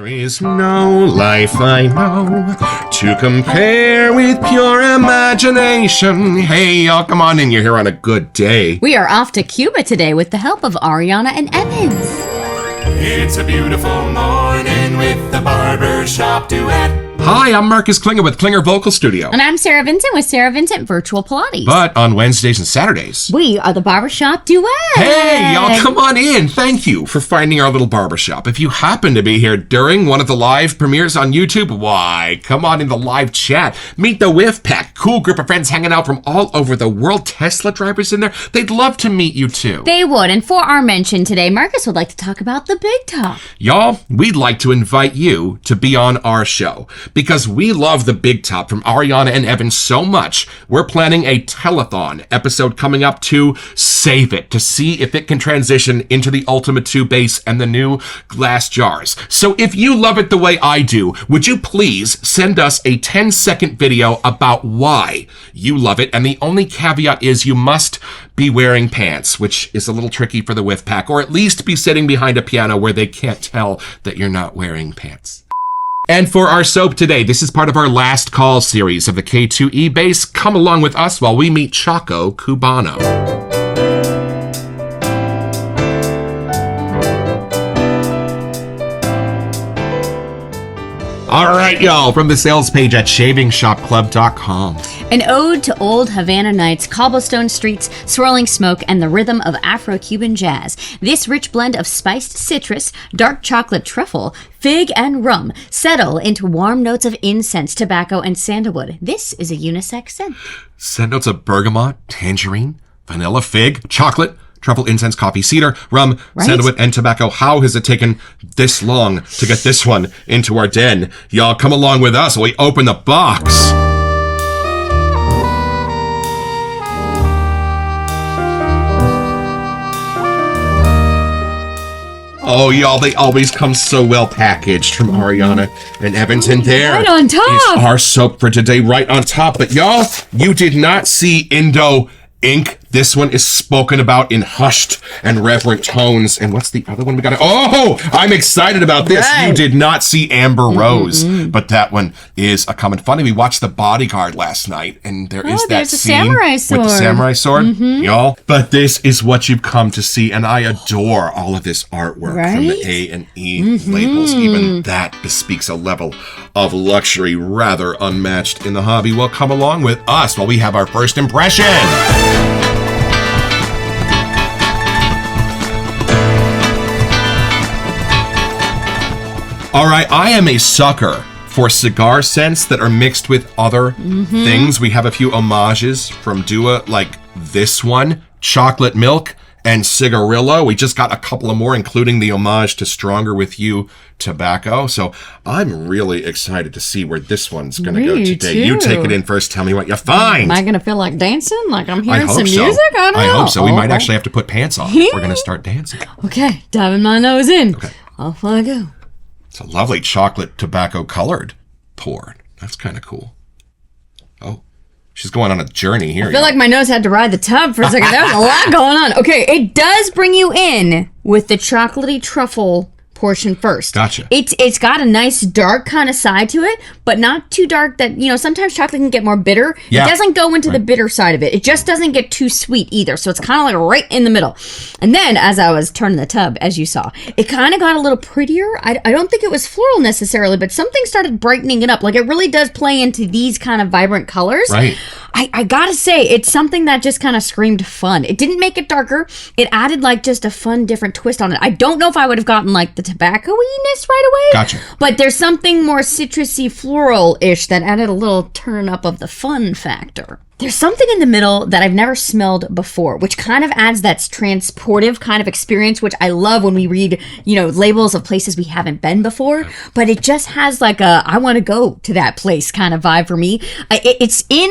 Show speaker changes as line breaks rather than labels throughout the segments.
is no life I know to compare with pure imagination. Hey, y'all, come on in. You're here on a good day.
We are off to Cuba today with the help of Ariana and Evans.
It's a beautiful morning with the Barbershop Duet.
Hi, I'm Marcus Klinger with Klinger Vocal Studio.
And I'm Sarah Vincent with Sarah Vincent Virtual Pilates.
But on Wednesdays and Saturdays,
we are the Barbershop Duet.
Hey, y'all, come on in. Thank you for finding our little barbershop. If you happen to be here during one of the live premieres on YouTube, why, come on in the live chat. Meet the Whiff Pack. Cool group of friends hanging out from all over the world. Tesla drivers in there. They'd love to meet you too.
They would. And for our mention today, Marcus would like to talk about the Big Top.
Y'all, we'd like to invite you to be on our show because we love the Big Top from Ariana and Evan so much. We're planning a telethon episode coming up to save it, to see if it can transition into the Ultimate 2 base and the new glass jars. So if you love it the way I do, would you please send us a 10-second video about why you love it? And the only caveat is you must be wearing pants, which is a little tricky for the Whiff Pack, or at least be sitting behind a piano where they can't tell that you're not wearing pants. And for our soap today, this is part of our last call series of the K2E base. Come along with us while we meet Choco Cubano. All right, y'all, from the sales page at shavingshopclub.com.
An ode to old Havana nights, cobblestone streets, swirling smoke, and the rhythm of Afro-Cuban jazz. This rich blend of spiced citrus, dark chocolate truffle, fig, and rum settle into warm notes of incense, tobacco, and sandalwood. This is a unisex scent.
Scent notes of bergamot, tangerine, vanilla, fig, chocolate, truffle, incense, coffee, cedar, rum, sandalwood, and tobacco. How has it taken this long to get this one into our den? Y'all come along with us while we open the box. Oh, y'all, they always come so well packaged from Ariana and Evans. And there
right on top
is our soap for today, right on top. But y'all, you did not see Indo Ink. This one is spoken about in hushed and reverent tones. And what's the other one we got? Oh, I'm excited about this. Right. You did not see Amber Rose, but that one is a common. Funny, we watched The Bodyguard last night, and there is that scene with the samurai sword, y'all. But this is what you've come to see, and I adore all of this artwork from the A and E labels. Even that bespeaks a level of luxury rather unmatched in the hobby. Well, come along with us while we have our first impression. All right, I am a sucker for cigar scents that are mixed with other things. We have a few homages from Dua, like this one, Chocolate Milk, and Cigarillo. We just got a couple of more, including the homage to Stronger With You tobacco. So I'm really excited to see where this one's going to go today.
Too.
You take it in first. Tell me what you find.
Am I going to feel like dancing? Like I'm hearing some
so.
music? I don't know.
I hope so. We might actually have to put pants on. We're going to start dancing.
Okay, diving my nose in.
Okay.
Off I go.
It's a lovely chocolate tobacco colored pour. That's kind of cool. Oh, she's going on a journey here.
I feel like my nose had to ride the tub for a second. There was a lot going on. Okay, it does bring you in with the chocolatey truffle portion first.
Gotcha.
It's got a nice dark kind of side to it, but not too dark that, sometimes chocolate can get more bitter. Yeah. It doesn't go into the bitter side of it. It just doesn't get too sweet either. So it's kind of like right in the middle. And then as I was turning the tub, as you saw, it kind of got a little prettier. I don't think it was floral necessarily, but something started brightening it up. Like it really does play into these kind of vibrant colors. Right. I gotta say, it's something that just kind of screamed fun. It didn't make it darker. It added like just a fun, different twist on it. I don't know if I would have gotten like the tobacco-iness right away.
Gotcha.
But there's something more citrusy, floral-ish that added a little turn up of the fun factor. There's something in the middle that I've never smelled before, which kind of adds that transportive kind of experience, which I love when we read, labels of places we haven't been before. But it just has like a, I want to go to that place kind of vibe for me. It's in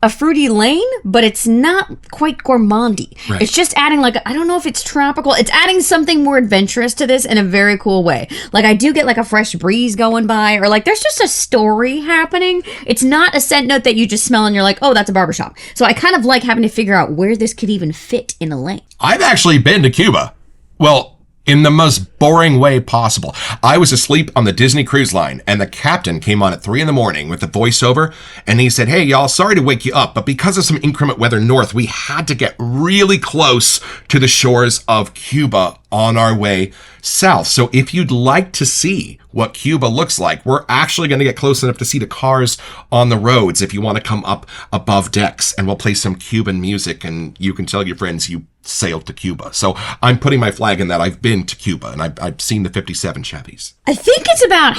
a fruity lane, but it's not quite gourmandy. Right. It's just adding like, I don't know if it's tropical. It's adding something more adventurous to this in a very cool way. Like I do get like a fresh breeze going by, or like there's just a story happening. It's not a scent note that you just smell and you're like, oh, that's a barbershop. So I kind of like having to figure out where this could even fit in a lane.
I've actually been to Cuba. Well, in the most boring way possible. I was asleep on the Disney Cruise Line, and the captain came on at 3 a.m. with the voiceover, and he said, "Hey, y'all, sorry to wake you up, but because of some inclement weather north, we had to get really close to the shores of Cuba on our way south. So if you'd like to see what Cuba looks like, we're actually going to get close enough to see the cars on the roads if you want to come up above decks, and we'll play some Cuban music, and you can tell your friends you sailed to Cuba." So I'm putting my flag in that. I've been to Cuba, and I've seen the 57 Chevys.
I think it's about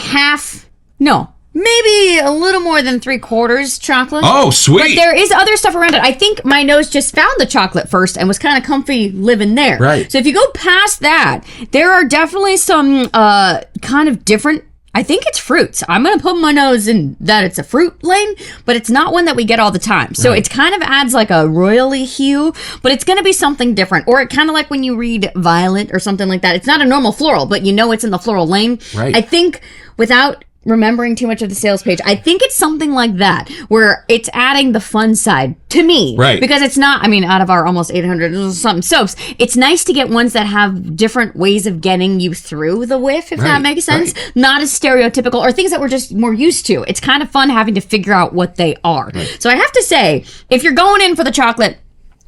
maybe a little more than 3/4 chocolate.
Oh, sweet.
But there is other stuff around it. I think my nose just found the chocolate first and was kind of comfy living there.
Right.
So if you go past that, there are definitely some kind of different, I think it's fruits. I'm going to put my nose in that it's a fruit lane, but it's not one that we get all the time. So it kind of adds like a royally hue, but it's going to be something different. Or it kind of like when you read violet or something like that. It's not a normal floral, but you know it's in the floral lane.
Right.
I think without remembering too much of the sales page, I think it's something like that, where it's adding the fun side to me.
Right.
Because it's not, I mean, out of our almost 800 something soaps, it's nice to get ones that have different ways of getting you through the whiff, if that makes sense.
Right.
Not as stereotypical, or things that we're just more used to. It's kind of fun having to figure out what they are.
Right.
So I have to say, if you're going in for the chocolate,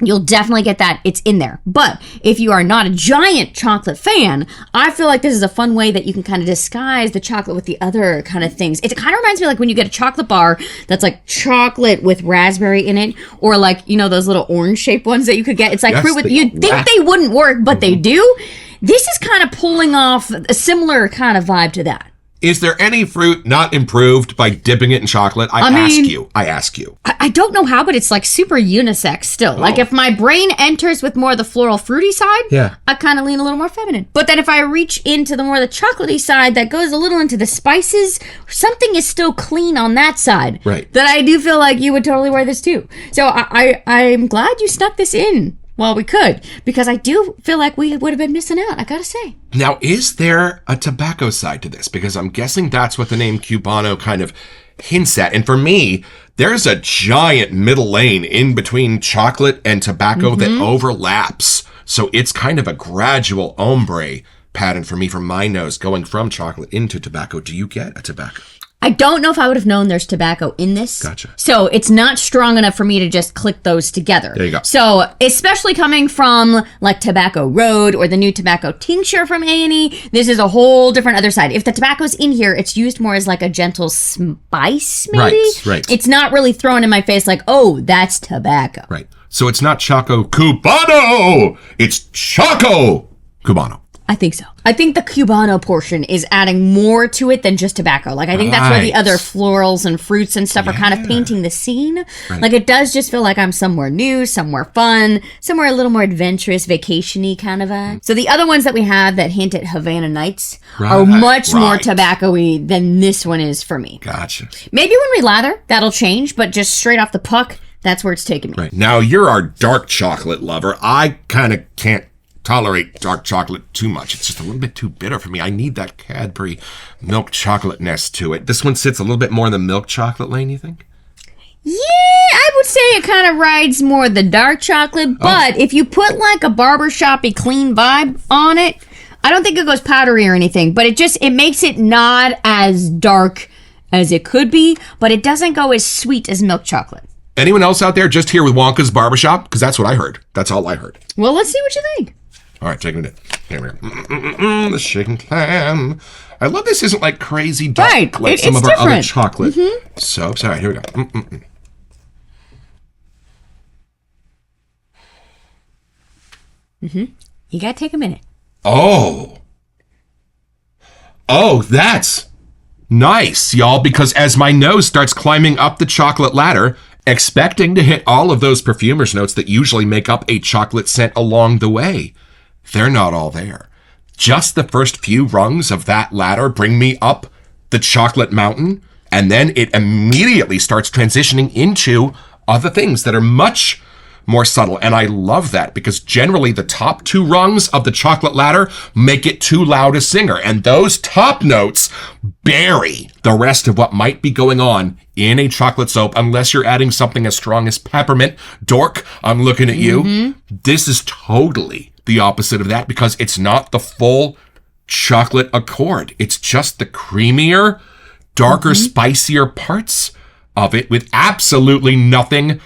you'll definitely get that. It's in there. But if you are not a giant chocolate fan, I feel like this is a fun way that you can kind of disguise the chocolate with the other kind of things. It kind of reminds me like when you get a chocolate bar that's like chocolate with raspberry in it, or like, you know, those little orange shaped ones that you could get. It's like fruit with, you'd think they wouldn't work, but they do. This is kind of pulling off a similar kind of vibe to that.
Is there any fruit not improved by dipping it in chocolate? I ask you.
I don't know how, but it's like super unisex still. Like if my brain enters with more of the floral fruity side, I kind of lean a little more feminine. But then if I reach into the more the chocolatey side that goes a little into the spices, something is still clean on that side.
Right.
That I do feel like you would totally wear this too. So I'm glad you snuck this in while we could, because I do feel like we would have been missing out, I gotta say.
Now, is there a tobacco side to this? Because I'm guessing that's what the name Cubano kind of hints at. And for me, there's a giant middle lane in between chocolate and tobacco that overlaps. So it's kind of a gradual ombre pattern for me from my nose going from chocolate into tobacco. Do you get a tobacco?
I don't know if I would have known there's tobacco in this.
Gotcha.
So it's not strong enough for me to just click those together.
There you go.
So especially coming from like Tobacco Road or the new tobacco tincture from A&E, this is a whole different other side. If the tobacco's in here, it's used more as like a gentle spice, maybe?
Right.
It's not really thrown in my face like, oh, that's tobacco.
Right. So it's not Choco Cubano. It's Choco Cubano.
I think so. I think the Cubano portion is adding more to it than just tobacco. Like, I think that's where the other florals and fruits and stuff are kind of painting the scene. Right. Like, it does just feel like I'm somewhere new, somewhere fun, somewhere a little more adventurous, vacation-y kind of vibe. So the other ones that we have that hint at Havana Nights are much more tobacco-y than this one is for me.
Gotcha.
Maybe when we lather, that'll change, but just straight off the puck, that's where it's taking me.
Right. Now, you're our dark chocolate lover. I kind of can't tolerate dark chocolate too much. It's just a little bit too bitter for me. I need that Cadbury milk chocolate-ness to it. This one sits a little bit more in the milk chocolate lane, you think?
Yeah, I would say it kind of rides more the dark chocolate, but if you put like a barbershop-y clean vibe on it, I don't think it goes powdery or anything, but it makes it not as dark as it could be, but it doesn't go as sweet as milk chocolate.
Anyone else out there just here with Wonka's Barbershop? Because that's what I heard. That's all I heard.
Well, let's see what you think.
All right, taking it in. Here we go. The shaken clam. I love this isn't like crazy dark like some of our other chocolate soaps. All right, here we go.
You gotta take a minute.
Oh, that's nice, y'all, because as my nose starts climbing up the chocolate ladder, expecting to hit all of those perfumer's notes that usually make up a chocolate scent along the way, they're not all there. Just the first few rungs of that ladder bring me up the chocolate mountain, and then it immediately starts transitioning into other things that are much more subtle. And I love that because generally the top two rungs of the chocolate ladder make it too loud a singer. And those top notes bury the rest of what might be going on in a chocolate soap, unless you're adding something as strong as peppermint. Dork, I'm looking at you. This is totally the opposite of that because it's not the full chocolate accord. It's just the creamier, darker, spicier parts of it with absolutely nothing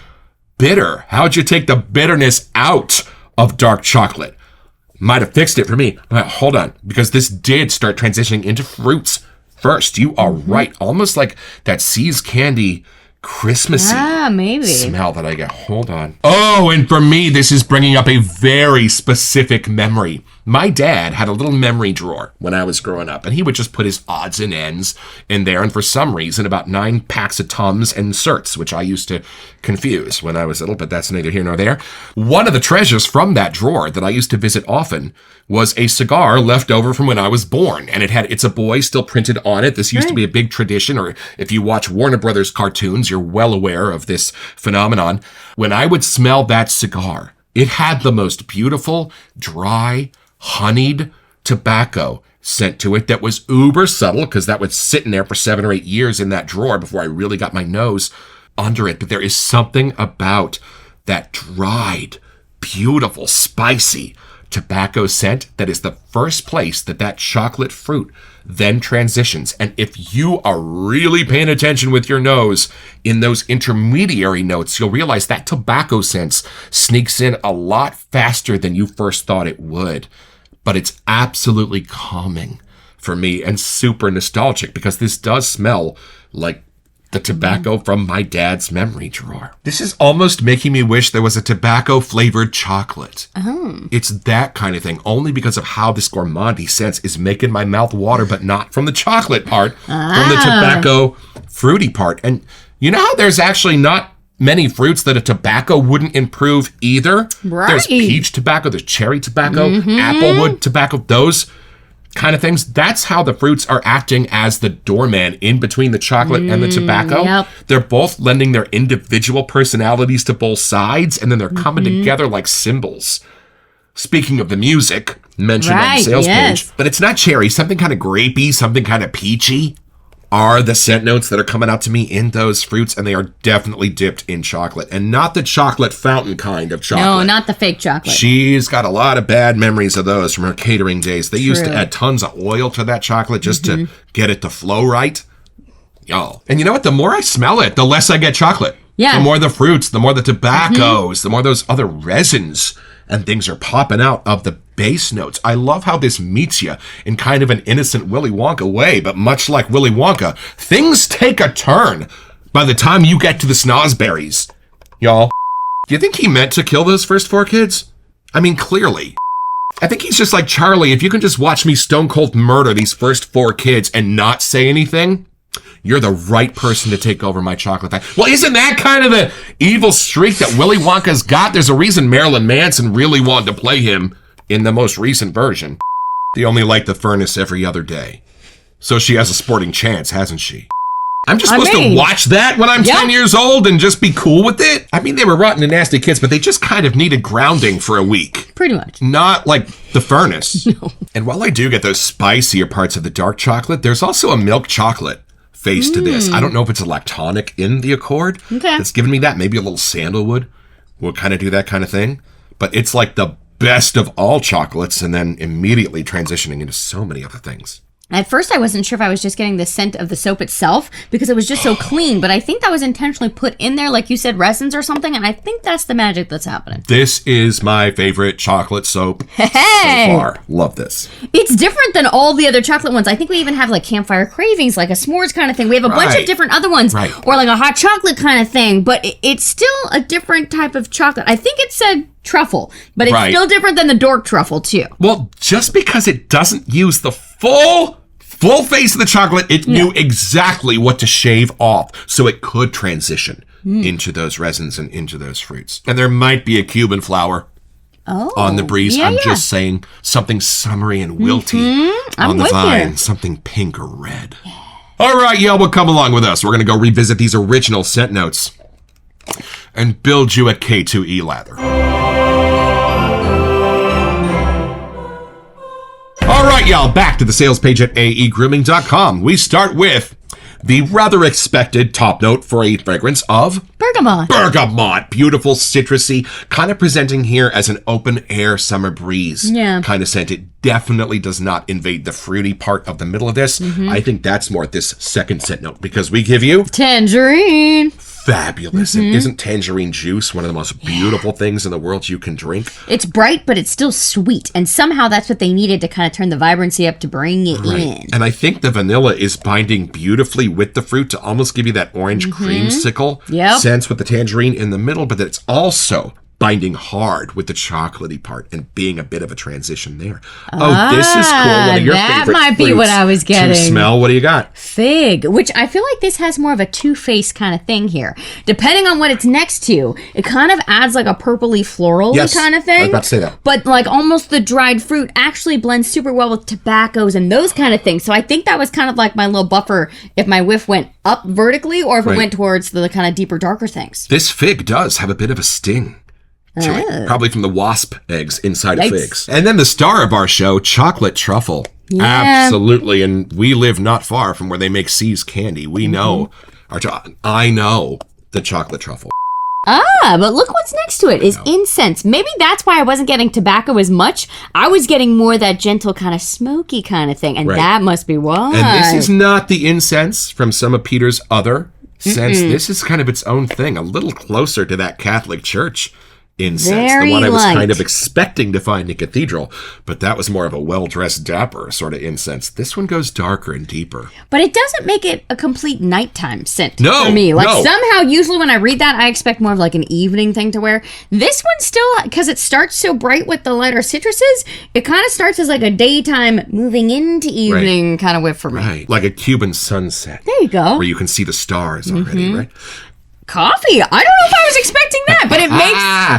bitter. How'd you take the bitterness out of dark chocolate? Might have fixed it for me. Hold on, because this did start transitioning into fruits first. You are right. Almost like that See's candy Christmassy
maybe
smell that I get. Hold on. Oh, and for me, this is bringing up a very specific memory. My dad had a little memory drawer when I was growing up, and he would just put his odds and ends in there, and for some reason, about 9 packs of Tums and Certs, which I used to confuse when I was little, but that's neither here nor there. One of the treasures from that drawer that I used to visit often was a cigar left over from when I was born, and it had "It's a Boy" still printed on it. This used to be a big tradition, or if you watch Warner Brothers cartoons, you're well aware of this phenomenon. When I would smell that cigar, it had the most beautiful, dry, honeyed tobacco scent to it that was uber subtle, because that was sitting there for 7 or 8 years in that drawer before I really got my nose under it. But there is something about that dried, beautiful, spicy tobacco scent that is the first place that chocolate fruit then transitions. And if you are really paying attention with your nose in those intermediary notes, you'll realize that tobacco sense sneaks in a lot faster than you first thought it would. But it's absolutely calming for me and super nostalgic, because this does smell like the tobacco from my dad's memory drawer. This is almost making me wish there was a tobacco-flavored chocolate. It's that kind of thing, only because of how this gourmandy sense is making my mouth water, but not from the chocolate part, from the tobacco fruity part. And you know how there's actually not many fruits that a tobacco wouldn't improve either?
Right.
There's peach tobacco, there's cherry tobacco, applewood tobacco, those kind of things. That's how the fruits are acting as the doorman in between the chocolate and the tobacco.
Yep.
They're both lending their individual personalities to both sides, and then they're coming together like cymbals. Speaking of the music mentioned on the sales page, but it's not cherry, something kind of grapey, something kind of peachy are the scent notes that are coming out to me in those fruits, and they are definitely dipped in chocolate, and not the chocolate fountain kind of chocolate.
No, not the fake chocolate.
She's got a lot of bad memories of those from her catering days. They used to add tons of oil to that chocolate just to get it to flow right. Y'all. And you know what? The more I smell it, the less I get chocolate.
Yeah.
The more the fruits, the more the tobaccos, the more those other resins and things are popping out of the base notes. I love how this meets you in kind of an innocent Willy Wonka way, but much like Willy Wonka, things take a turn by the time you get to the snozberries. Y'all, do you think he meant to kill those first 4 kids? I mean, clearly. I think he's just like, Charlie, if you can just watch me stone cold murder these first 4 kids and not say anything, you're the right person to take over my chocolate factory. Well, isn't that kind of the evil streak that Willy Wonka's got? There's a reason Marilyn Manson really wanted to play him in the most recent version. They only light the furnace every other day. So she has a sporting chance, hasn't she? I'm just supposed to watch that when I'm 10 years old and just be cool with it? I mean, they were rotten and nasty kids, but they just kind of needed grounding for a week.
Pretty much.
Not like the furnace. No. And while I do get those spicier parts of the dark chocolate, there's also a milk chocolate face to this. I don't know if it's a lactonic in the accord that's giving me that. Maybe a little sandalwood will kind of do that kind of thing. But it's like the best of all chocolates, and then immediately transitioning into so many other things.
At first, I wasn't sure if I was just getting the scent of the soap itself because it was just so clean, but I think that was intentionally put in there, like you said, resins or something, and I think that's the magic that's happening.
This is my favorite chocolate soap so far. Love this.
It's different than all the other chocolate ones. I think we even have like campfire cravings, like a s'mores kind of thing. We have a bunch of different other ones, or like a hot chocolate kind of thing, but it's still a different type of chocolate. I think it said truffle, but it's still different than the dork truffle too.
Well, just because it doesn't use the full face of the chocolate, it knew exactly what to shave off so it could transition into those resins and into those fruits. And there might be a Cuban flower on the breeze. I'm just saying something summery and wilty on the vine, something pink or red. All right, y'all, well, come along with us. We're going to go revisit these original scent notes and build you a K2E lather. All right, y'all, back to the sales page at aegrooming.com. We start with the rather expected top note for a fragrance of
Bergamot.
bergamot. Beautiful, citrusy, kind of presenting here as an open air summer breeze kind of scent. It definitely does not invade the fruity part of the middle of this. I think that's more this second scent note because we give you
Tangerine.
fabulous. And isn't tangerine juice one of the most beautiful things in the world you can drink?
It's bright, but it's still sweet. And somehow that's what they needed to kind of turn the vibrancy up to bring it in.
And I think the vanilla is binding beautifully with the fruit to almost give you that orange creamsicle sense with the tangerine in the middle, but that it's also binding hard with the chocolatey part and being a bit of a transition there. This is cool. One of your
that
favorite
might be what
fruits
I was getting.
to smell. What do you got?
Fig, which I feel like this has more of a two-faced kind of thing here. Depending on what it's next to, it kind of adds like a purpley floral kind of thing.
I was about to say that.
But like almost the dried fruit actually blends super well with tobaccos and those kind of things. So I think that was kind of like my little buffer if my whiff went up vertically or if it went towards the kind of deeper, darker things.
This fig does have a bit of a sting to it, probably from the wasp eggs inside of figs. And then the star of our show, chocolate truffle. Absolutely. And we live not far from where they make C's candy. We know I know the chocolate truffle.
But look what's next to it is incense. Maybe that's why I wasn't getting tobacco as much. I was getting more that gentle kind of smoky kind of thing. And that must be why.
And this is not the incense from some of Peter's other scents. This is kind of its own thing, a little closer to that Catholic Church incense, the one I was kind of expecting to find in Cathedral, but that was more of a well-dressed, dapper sort of incense. This one goes darker and deeper.
But it doesn't make it a complete nighttime scent
for
me. Like somehow, usually when I read that, I expect more of like an evening thing to wear. This one still, because it starts so bright with the lighter citruses, it kind of starts as like a daytime moving into evening kind of whiff for me.
Right, like a Cuban sunset.
There you go.
Where you can see the stars already, right?
Coffee. I don't know if I was expecting that,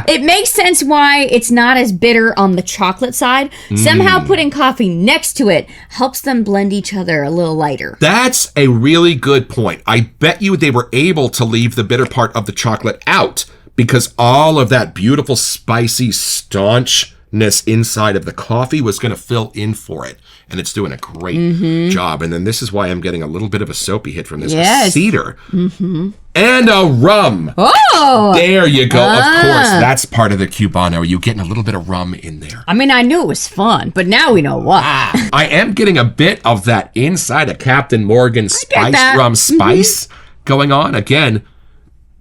but it makes sense why it's not as bitter on the chocolate side. Somehow putting coffee next to it helps them blend each other a little lighter.
That's a really good point. I bet you they were able to leave the bitter part of the chocolate out because all of that beautiful, spicy, staunchness inside of the coffee was going to fill in for it. And it's doing a great job. And then this is why I'm getting a little bit of a soapy hit from this. A cedar. And a rum.
Oh!
There you go. Of course, that's part of the Cubano. You're getting a little bit of rum in there.
I mean, I knew it was fun, but now we know why.
I am getting a bit of that inside of Captain Morgan spiced rum spice going on. Again,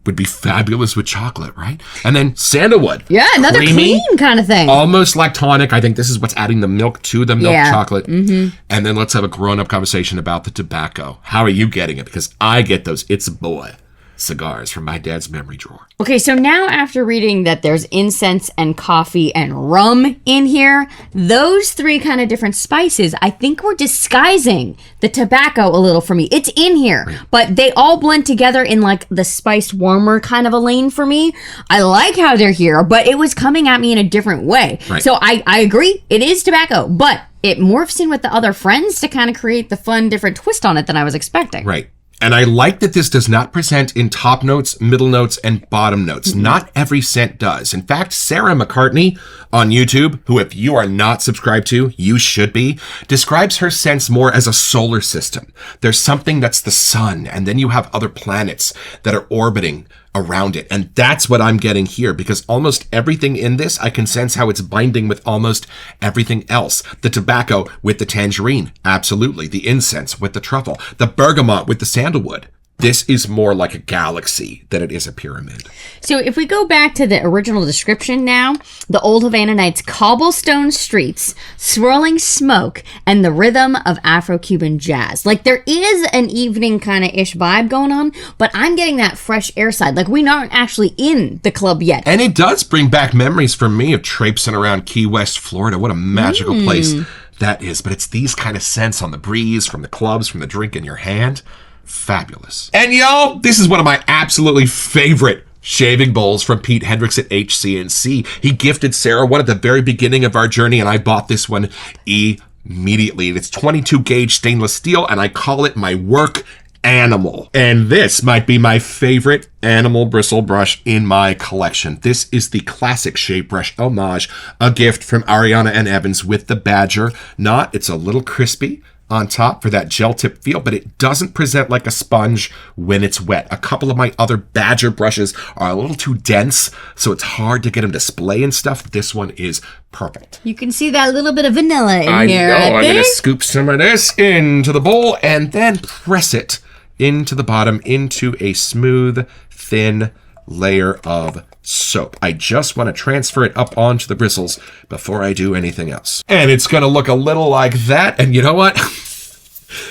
would be fabulous with chocolate, right? And then sandalwood.
Yeah, another
creamy,
clean kind of thing.
Almost lactonic. I think this is what's adding the milk to the milk chocolate. And then let's have a grown-up conversation about the tobacco. How are you getting it? Because I get those It's a Boy cigars from my dad's memory drawer.
Okay, so now after reading that there's incense and coffee and rum in here, those three kind of different spices, I think we're disguising the tobacco a little for me. It's in here, but they all blend together in like the spiced warmer kind of a lane for me. I like how they're here, but it was coming at me in a different way. So I agree, it is tobacco, but it morphs in with the other friends to kind of create the fun different twist on it than I was expecting.
Right. And I like that this does not present in top notes, middle notes, and bottom notes. Not every scent does. In fact, Sarah McCartney on YouTube, who if you are not subscribed to, you should be, describes her scents more as a solar system. There's something that's the sun, and then you have other planets that are orbiting around it. And that's what I'm getting here, because almost everything in this, I can sense how it's binding with almost everything else. The tobacco with the tangerine, absolutely. The incense with the truffle. The bergamot with the sandalwood. This is more like a galaxy than it is a pyramid.
So if we go back to the original description now, the old Havana Nights cobblestone streets, swirling smoke, and the rhythm of Afro-Cuban jazz. Like there is an evening kind of ish vibe going on, but I'm getting that fresh air side. Like we aren't actually in the club yet.
And it does bring back memories for me of traipsing around Key West, Florida. What a magical place that is. But it's these kind of scents on the breeze, from the clubs, from the drink in your hand. Fabulous. And y'all, this is one of my absolutely favorite shaving bowls from Pete Hendricks at HCNC. He gifted Sarah one at the very beginning of our journey, and I bought this one immediately. It's 22 gauge stainless steel, and I call it my work animal. And this might be my favorite animal bristle brush in my collection. This is the classic shave brush homage, a gift from Ariana and Evans with the badger knot. It's a little crispy, on top for that gel tip feel, but it doesn't present like a sponge when it's wet. A couple of my other Badger brushes are a little too dense, so it's hard to get them to splay and stuff. This one is perfect.
You can see that little bit of vanilla in here.
I know. I'm going to
think.
scoop some of this into the bowl and then press it into the bottom into a smooth, thin layer of soap. I just want to transfer it up onto the bristles before I do anything else. And it's going to look a little like that. And you know what?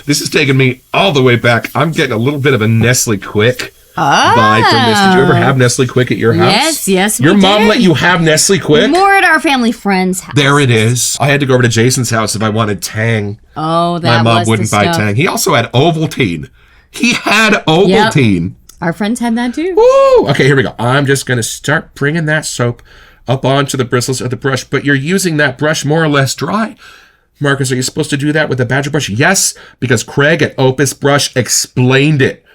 This is taking me all the way back. I'm getting a little bit of a Nestle Quick vibe from this. Did you ever have Nestle Quick at your house?
Yes,
Your
we
mom
did.
let you have Nestle Quick?
More at our family friend's house.
There it is. I had to go over to Jason's house if I wanted Tang.
Oh, that
My mom
was
wouldn't
the
buy
stuff.
Tang. He also had Ovaltine. He had Ovaltine.
Our friends had that too.
Woo! Okay, here we go. I'm just going to start bringing that soap up onto the bristles of the brush, but you're using that brush more or less dry. Marcus, are you supposed to do that with the Badger brush? Yes, because Craig at Opus Brush explained it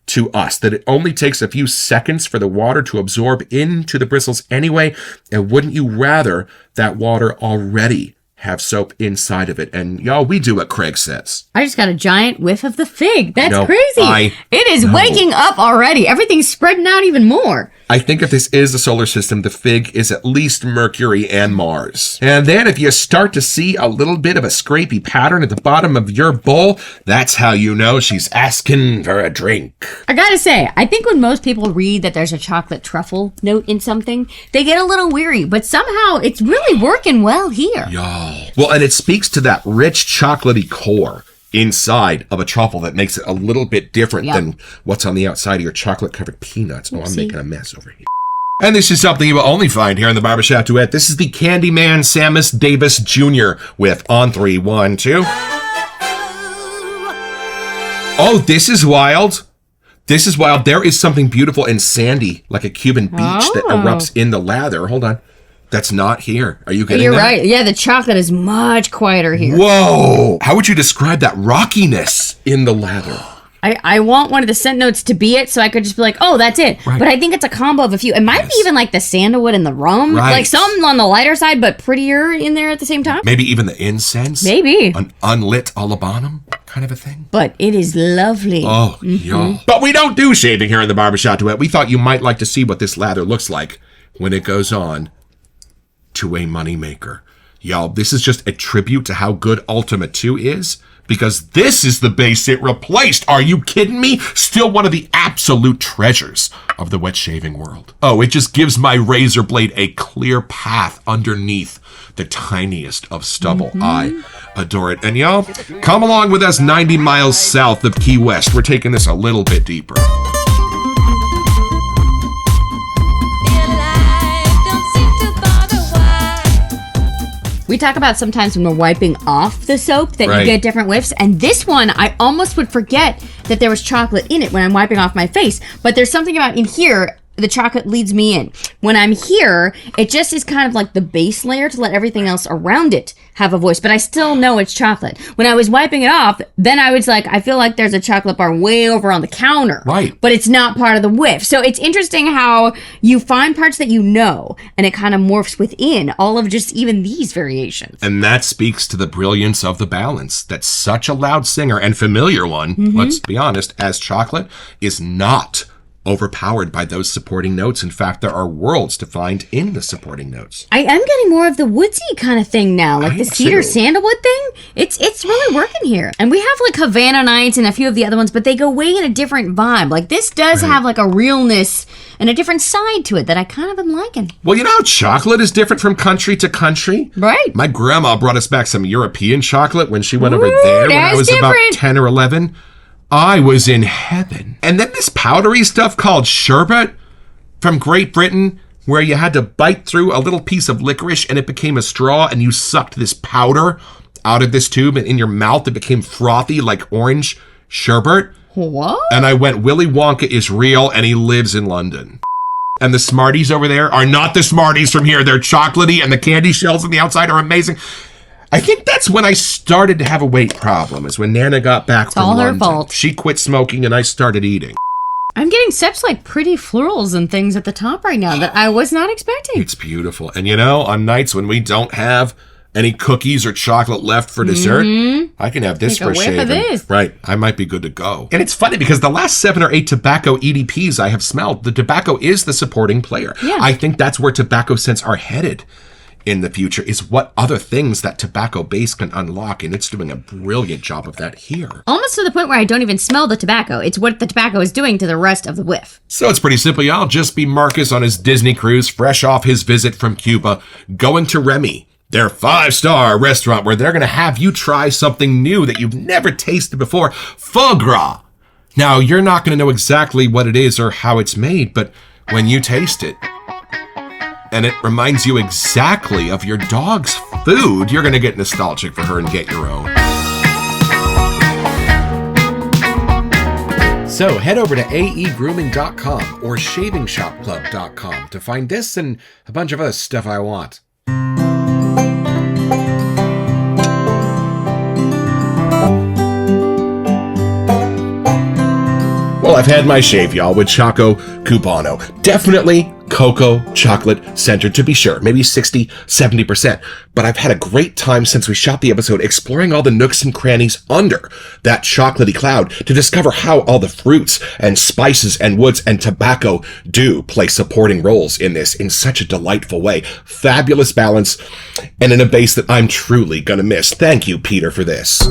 to us, that it only takes a few seconds for the water to absorb into the bristles anyway, and wouldn't you rather that water already have soap inside of it? And y'all, we do what Craig says.
I just got a giant whiff of the fig. That's
No,
crazy. It is waking up already. Everything's spreading out even more.
I think if this is a solar system, the fig is at least Mercury and Mars. And then if you start to see a little bit of a scrapey pattern at the bottom of your bowl, that's how you know she's asking for a drink.
I gotta say, I think when most people read that there's a chocolate truffle note in something, they get a little weary, but somehow it's really working well here.
Y'all. Well, and it speaks to that rich chocolatey core inside of a truffle that makes it a little bit different than what's on the outside of your chocolate-covered peanuts. Oh, I'm making a mess over here. And this is something you will only find here in the Barbershop Duet. This is the Candyman Samus Davis Jr. with On 3, 1, 2. Oh, this is wild. This is wild. There is something beautiful and sandy, like a Cuban beach that erupts in the lather. Hold on. That's not here. Are you getting
You're
that?
right. Yeah, the chocolate is much quieter here.
Whoa! How would you describe that rockiness in the lather?
I want one of the scent notes to be it, so I could just be like, oh, that's it.
Right.
But I think it's a combo of a few. It might be even like the sandalwood and the rum.
Right.
Like some on the lighter side, but prettier in there at the same time.
Maybe even the incense?
Maybe.
An unlit olibanum kind of a thing?
But it is lovely.
Oh, yeah. But we don't do shaving here in the Barbershop Duet. We thought you might like to see what this lather looks like when it goes on to a moneymaker. Y'all, this is just a tribute to how good Ultima 2 is, because this is the base it replaced. Are you kidding me? Still one of the absolute treasures of the wet shaving world. Oh, it just gives my razor blade a clear path underneath the tiniest of stubble. I adore it. And y'all, come along with us 90 miles south of Key West. We're taking this a little bit deeper.
We talk about sometimes when we're wiping off the soap that you get different whiffs. And this one, I almost would forget that there was chocolate in it when I'm wiping off my face. But there's something about in here, the chocolate leads me in. When I'm here, it just is kind of like the base layer to let everything else around it have a voice. But I still know it's chocolate. When I was wiping it off, then I was like, I feel like there's a chocolate bar way over on the counter.
Right.
But it's not part of the whiff. So it's interesting how you find parts that you know, and it kind of morphs within all of just even these variations.
And that speaks to the brilliance of the balance that such a loud singer and familiar one, let's be honest, as Chocolate, is not overpowered by those supporting notes. In fact, there are worlds to find in the supporting notes.
I am getting more of the woodsy kind of thing now, like the cedar sandalwood thing. It's really working here. And we have like Havana Nights and a few of the other ones, but they go way in a different vibe. Like this does have like a realness and a different side to it that I kind of am liking.
Well, you know, chocolate is different from country to country.
Right.
My grandma brought us back some European chocolate when she went over there when I was about 10 or 11. I was in heaven. And then this powdery stuff called sherbet from Great Britain, where you had to bite through a little piece of licorice and it became a straw and you sucked this powder out of this tube and in your mouth it became frothy like orange sherbet.
What?
And I went, Willy Wonka is real and he lives in London. And the Smarties over there are not the Smarties from here. They're chocolatey and the candy shells on the outside are amazing. I think that's when I started to have a weight problem, is when Nana got back from London.
It's all her fault.
She quit smoking and I started eating.
I'm getting such like pretty florals and things at the top right now that I was not expecting.
It's beautiful. And you know, on nights when we don't have Any cookies or chocolate left for dessert? I can have this
Take
for
a whiff
shaving.
of this.
Right, I might be good to go. And it's funny because the last 7 or 8 tobacco EDPs I have smelled, the tobacco is the supporting player.
Yeah.
I think that's where tobacco scents are headed in the future, is what other things that tobacco base can unlock, and it's doing a brilliant job of that here.
Almost to the point where I don't even smell the tobacco. It's what the tobacco is doing to the rest of the whiff.
So it's pretty simple, y'all. Just be Marcus on his Disney cruise, fresh off his visit from Cuba, going to Remy, their 5-star restaurant where they're going to have you try something new that you've never tasted before, foie gras. Now, you're not going to know exactly what it is or how it's made, but when you taste it, and it reminds you exactly of your dog's food, you're going to get nostalgic for her and get your own. So head over to aegrooming.com or shavingshopclub.com to find this and a bunch of other stuff I want. Well, I've had my shave, y'all, with Choco Cubano. Definitely cocoa chocolate centered, to be sure, maybe 60, 70%. But I've had a great time since we shot the episode exploring all the nooks and crannies under that chocolatey cloud to discover how all the fruits and spices and woods and tobacco do play supporting roles in this in such a delightful way. Fabulous balance, and in a base that I'm truly gonna miss. Thank you, Peter, for this.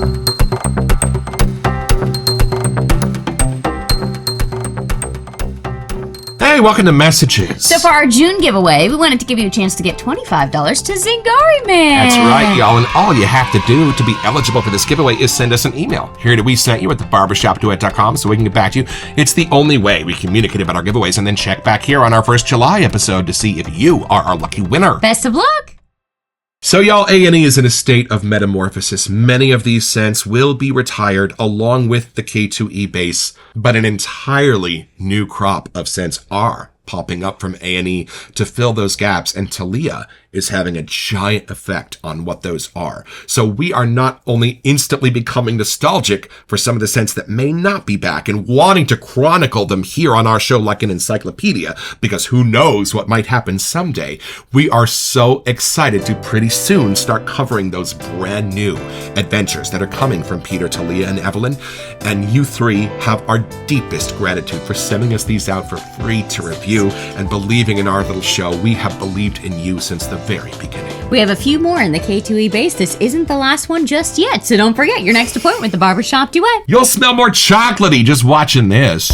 Hey, welcome to Messages.
So for our June giveaway, we wanted to give you a chance to get $25 to Zingari Man.
That's right, y'all, and all you have to do to be eligible for this giveaway is send us an email. Here to We Sent You at thebarbershopduet.com so we can get back to you. It's the only way we communicate about our giveaways, and then check back here on our first July episode to see if you are our lucky winner.
Best of luck.
So y'all, A&E is in a state of metamorphosis. Many of these scents will be retired along with the K2E base, but an entirely new crop of scents are popping up from A&E to fill those gaps, and Talia is having a giant effect on what those are. So we are not only instantly becoming nostalgic for some of the scents that may not be back and wanting to chronicle them here on our show like an encyclopedia, because who knows what might happen someday. We are so excited to pretty soon start covering those brand new adventures that are coming from Peter, Talia, and Evelyn. And you three have our deepest gratitude for sending us these out for free to review and believing in our little show. We have believed in you since the very beginning.
We have a few more in the K2E base. This isn't the last one just yet, so don't forget your next appointment with the Barbershop Duet.
You'll smell more chocolatey just watching this.